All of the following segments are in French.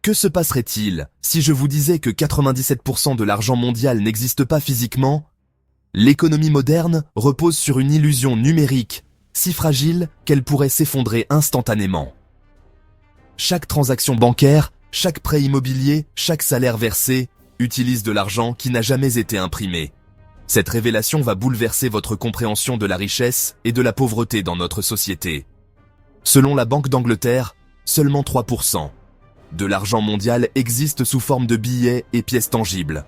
Que se passerait-il si je vous disais que 97% de l'argent mondial n'existe pas physiquement? L'économie moderne repose sur une illusion numérique, si fragile qu'elle pourrait s'effondrer instantanément. Chaque transaction bancaire, chaque prêt immobilier, chaque salaire versé utilise de l'argent qui n'a jamais été imprimé. Cette révélation va bouleverser votre compréhension de la richesse et de la pauvreté dans notre société. Selon la Banque d'Angleterre, seulement 3% de l'argent mondial existe sous forme de billets et pièces tangibles.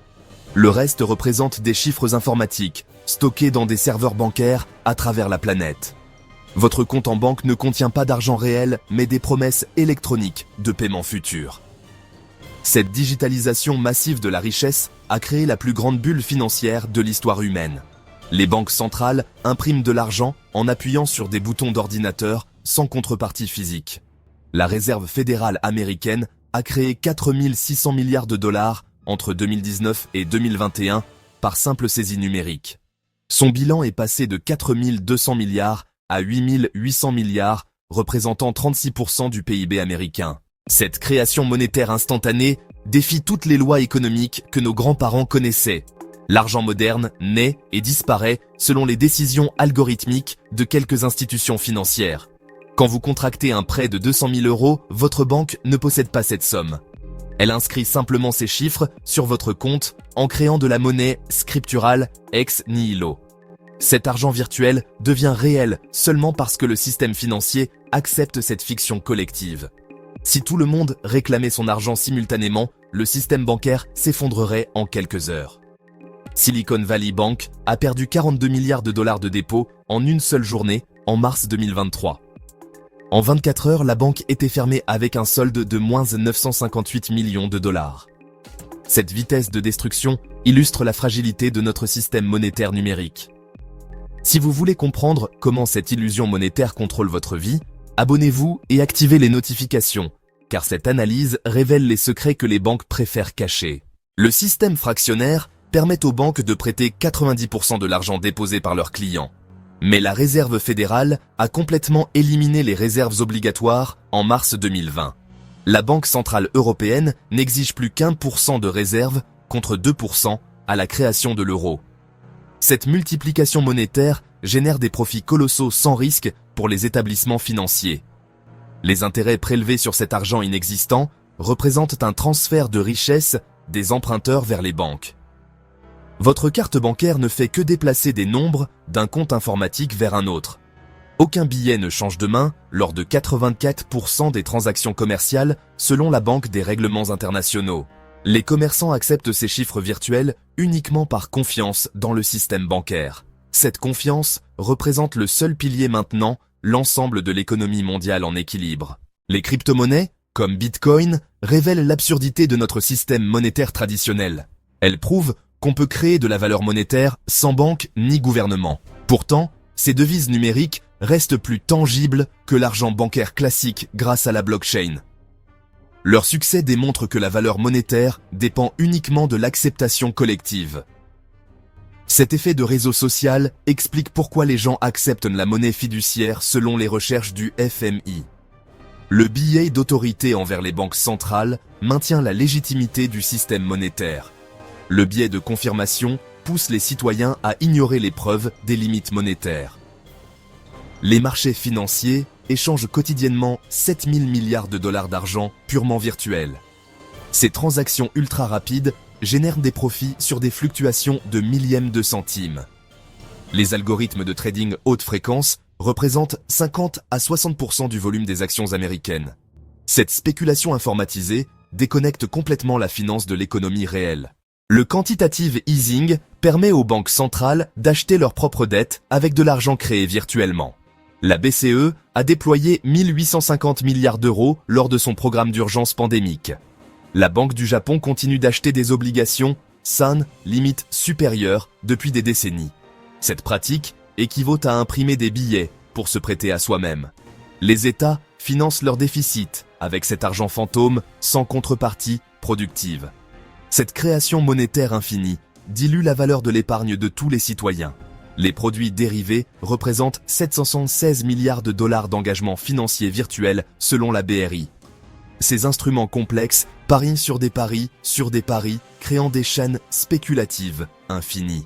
Le reste représente des chiffres informatiques, stockés dans des serveurs bancaires à travers la planète. Votre compte en banque ne contient pas d'argent réel, mais des promesses électroniques de paiement futur. Cette digitalisation massive de la richesse a créé la plus grande bulle financière de l'histoire humaine. Les banques centrales impriment de l'argent en appuyant sur des boutons d'ordinateur sans contrepartie physique. La Réserve fédérale américaine a créé 4 600 milliards de dollars entre 2019 et 2021 par simple saisie numérique. Son bilan est passé de 4 200 milliards à 8 800 milliards, représentant 36% du PIB américain. Cette création monétaire instantanée défie toutes les lois économiques que nos grands-parents connaissaient. L'argent moderne naît et disparaît selon les décisions algorithmiques de quelques institutions financières. Quand vous contractez un prêt de 200 000 €, votre banque ne possède pas cette somme. Elle inscrit simplement ces chiffres sur votre compte en créant de la monnaie scripturale ex nihilo. Cet argent virtuel devient réel seulement parce que le système financier accepte cette fiction collective. Si tout le monde réclamait son argent simultanément, le système bancaire s'effondrerait en quelques heures. Silicon Valley Bank a perdu 42 milliards de dollars de dépôts en une seule journée en mars 2023. En 24 heures, la banque était fermée avec un solde de moins 958 millions de dollars. Cette vitesse de destruction illustre la fragilité de notre système monétaire numérique. Si vous voulez comprendre comment cette illusion monétaire contrôle votre vie, abonnez-vous et activez les notifications, car cette analyse révèle les secrets que les banques préfèrent cacher. Le système fractionnaire permet aux banques de prêter 90% de l'argent déposé par leurs clients. Mais la Réserve fédérale a complètement éliminé les réserves obligatoires en mars 2020. La Banque centrale européenne n'exige plus qu'1% de réserve contre 2% à la création de l'euro. Cette multiplication monétaire génère des profits colossaux sans risque pour les établissements financiers. Les intérêts prélevés sur cet argent inexistant représentent un transfert de richesse des emprunteurs vers les banques. Votre carte bancaire ne fait que déplacer des nombres d'un compte informatique vers un autre. Aucun billet ne change de main lors de 84% des transactions commerciales selon la Banque des règlements internationaux. Les commerçants acceptent ces chiffres virtuels uniquement par confiance dans le système bancaire. Cette confiance représente le seul pilier maintenant l'ensemble de l'économie mondiale en équilibre. Les crypto-monnaies, comme Bitcoin, révèlent l'absurdité de notre système monétaire traditionnel. Elles prouvent qu'on peut créer de la valeur monétaire sans banque ni gouvernement. Pourtant, ces devises numériques restent plus tangibles que l'argent bancaire classique grâce à la blockchain. Leur succès démontre que la valeur monétaire dépend uniquement de l'acceptation collective. Cet effet de réseau social explique pourquoi les gens acceptent la monnaie fiduciaire selon les recherches du FMI. Le billet d'autorité envers les banques centrales maintient la légitimité du système monétaire. Le biais de confirmation pousse les citoyens à ignorer les preuves des limites monétaires. Les marchés financiers échangent quotidiennement 7 000 milliards de dollars d'argent purement virtuel. Ces transactions ultra rapides génèrent des profits sur des fluctuations de millièmes de centimes. Les algorithmes de trading haute fréquence représentent 50 à 60% du volume des actions américaines. Cette spéculation informatisée déconnecte complètement la finance de l'économie réelle. Le quantitative easing permet aux banques centrales d'acheter leurs propres dettes avec de l'argent créé virtuellement. La BCE a déployé 1850 milliards d'euros lors de son programme d'urgence pandémique. La Banque du Japon continue d'acheter des obligations sans limite supérieure depuis des décennies. Cette pratique équivaut à imprimer des billets pour se prêter à soi-même. Les États financent leurs déficits avec cet argent fantôme sans contrepartie productive. Cette création monétaire infinie dilue la valeur de l'épargne de tous les citoyens. Les produits dérivés représentent 716 milliards de dollars d'engagement financier virtuel selon la BRI. Ces instruments complexes parient sur des paris, créant des chaînes spéculatives infinies.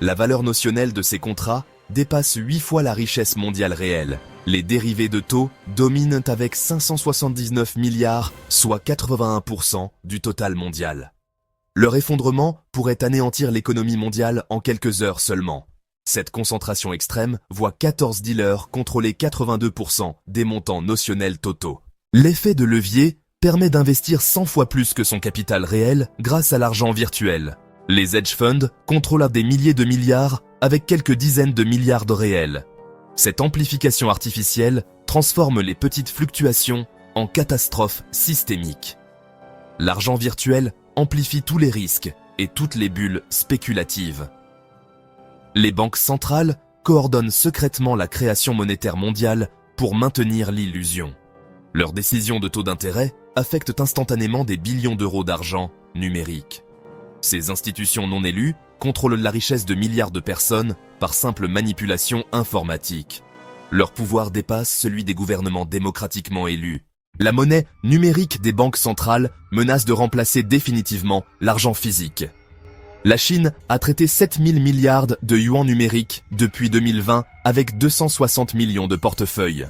La valeur notionnelle de ces contrats dépasse 8 fois la richesse mondiale réelle. Les dérivés de taux dominent avec 579 milliards, soit 81% du total mondial. Leur effondrement pourrait anéantir l'économie mondiale en quelques heures seulement. Cette concentration extrême voit 14 dealers contrôler 82% des montants notionnels totaux. L'effet de levier permet d'investir 100 fois plus que son capital réel grâce à l'argent virtuel. Les hedge funds contrôlent des milliers de milliards avec quelques dizaines de milliards de réels. Cette amplification artificielle transforme les petites fluctuations en catastrophes systémiques. L'argent virtuel amplifie tous les risques et toutes les bulles spéculatives. Les banques centrales coordonnent secrètement la création monétaire mondiale pour maintenir l'illusion. Leurs décisions de taux d'intérêt affectent instantanément des billions d'euros d'argent numérique. Ces institutions non élues contrôlent la richesse de milliards de personnes par simple manipulation informatique. Leur pouvoir dépasse celui des gouvernements démocratiquement élus. La monnaie numérique des banques centrales menace de remplacer définitivement l'argent physique. La Chine a traité 7000 milliards de yuans numériques depuis 2020 avec 260 millions de portefeuilles.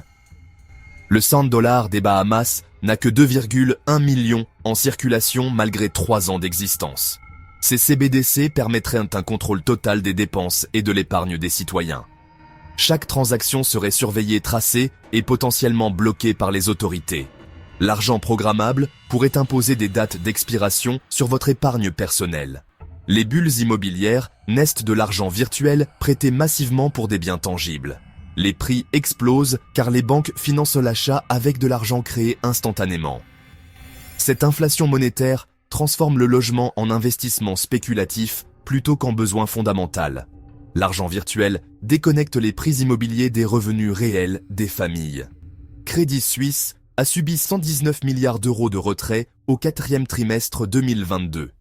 Le $100 des Bahamas n'a que 2,1 millions en circulation malgré 3 ans d'existence. Ces CBDC permettraient un contrôle total des dépenses et de l'épargne des citoyens. Chaque transaction serait surveillée, tracée et potentiellement bloquée par les autorités. L'argent programmable pourrait imposer des dates d'expiration sur votre épargne personnelle. Les bulles immobilières naissent de l'argent virtuel prêté massivement pour des biens tangibles. Les prix explosent car les banques financent l'achat avec de l'argent créé instantanément. Cette inflation monétaire transforme le logement en investissement spéculatif plutôt qu'en besoin fondamental. L'argent virtuel déconnecte les prix immobiliers des revenus réels des familles. Crédit Suisse a subi 119 milliards d'euros de retrait au 4e trimestre 2022.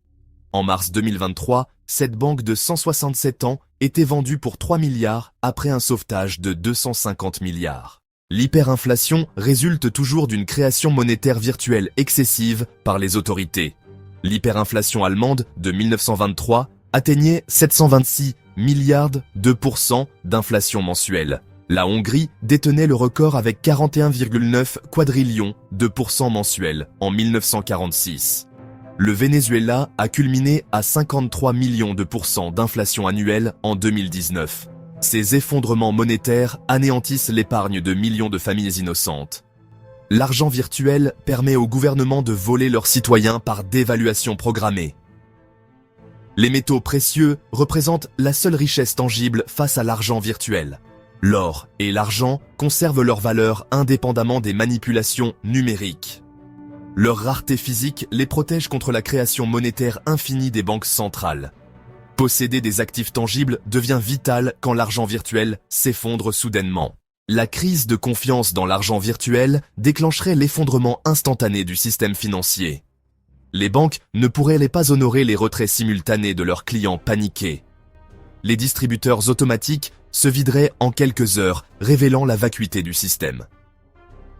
En mars 2023, cette banque de 167 ans était vendue pour 3 milliards après un sauvetage de 250 milliards. L'hyperinflation résulte toujours d'une création monétaire virtuelle excessive par les autorités. L'hyperinflation allemande de 1923 atteignait 726 milliards de % d'inflation mensuelle. La Hongrie détenait le record avec 41,9 quadrillions de % mensuels en 1946. Le Venezuela a culminé à 53 millions de % d'inflation annuelle en 2019. Ces effondrements monétaires anéantissent l'épargne de millions de familles innocentes. L'argent virtuel permet aux gouvernements de voler leurs citoyens par dévaluation programmée. Les métaux précieux représentent la seule richesse tangible face à l'argent virtuel. L'or et l'argent conservent leur valeur indépendamment des manipulations numériques. Leur rareté physique les protège contre la création monétaire infinie des banques centrales. Posséder des actifs tangibles devient vital quand l'argent virtuel s'effondre soudainement. La crise de confiance dans l'argent virtuel déclencherait l'effondrement instantané du système financier. Les banques ne pourraient pas honorer les retraits simultanés de leurs clients paniqués. Les distributeurs automatiques se videraient en quelques heures, révélant la vacuité du système.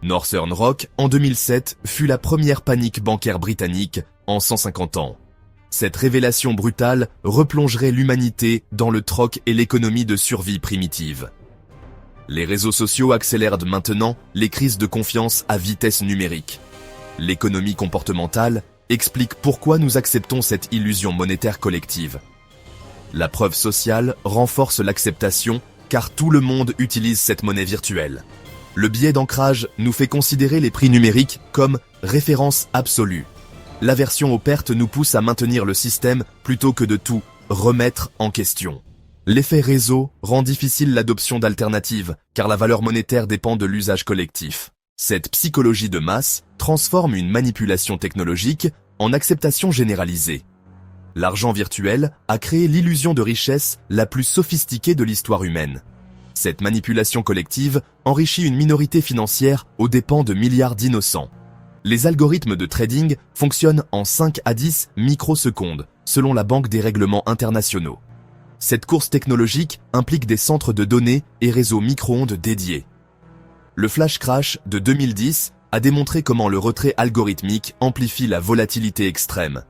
Northern Rock, en 2007, fut la première panique bancaire britannique en 150 ans. Cette révélation brutale replongerait l'humanité dans le troc et l'économie de survie primitive. Les réseaux sociaux accélèrent maintenant les crises de confiance à vitesse numérique. L'économie comportementale explique pourquoi nous acceptons cette illusion monétaire collective. La preuve sociale renforce l'acceptation car tout le monde utilise cette monnaie virtuelle. Le biais d'ancrage nous fait considérer les prix numériques comme référence absolue. L'aversion aux pertes nous pousse à maintenir le système plutôt que de tout remettre en question. L'effet réseau rend difficile l'adoption d'alternatives car la valeur monétaire dépend de l'usage collectif. Cette psychologie de masse transforme une manipulation technologique en acceptation généralisée. L'argent virtuel a créé l'illusion de richesse la plus sophistiquée de l'histoire humaine. Cette manipulation collective enrichit une minorité financière aux dépens de milliards d'innocents. Les algorithmes de trading fonctionnent en 5 à 10 microsecondes, selon la Banque des règlements internationaux. Cette course technologique implique des centres de données et réseaux micro-ondes dédiés. Le flash crash de 2010 a démontré comment le retrait algorithmique amplifie la volatilité extrême.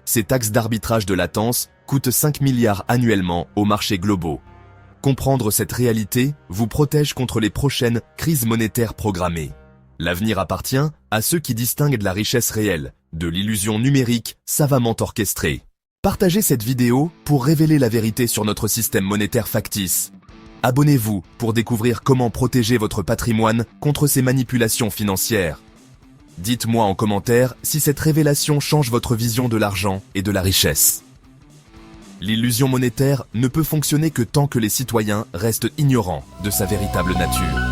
Ces taxes d'arbitrage de latence coûtent 5 milliards annuellement aux marchés globaux. Comprendre cette réalité vous protège contre les prochaines crises monétaires programmées. L'avenir appartient à ceux qui distinguent de la richesse réelle, de l'illusion numérique savamment orchestrée. Partagez cette vidéo pour révéler la vérité sur notre système monétaire factice. Abonnez-vous pour découvrir comment protéger votre patrimoine contre ces manipulations financières. Dites-moi en commentaire si cette révélation change votre vision de l'argent et de la richesse. L'illusion monétaire ne peut fonctionner que tant que les citoyens restent ignorants de sa véritable nature.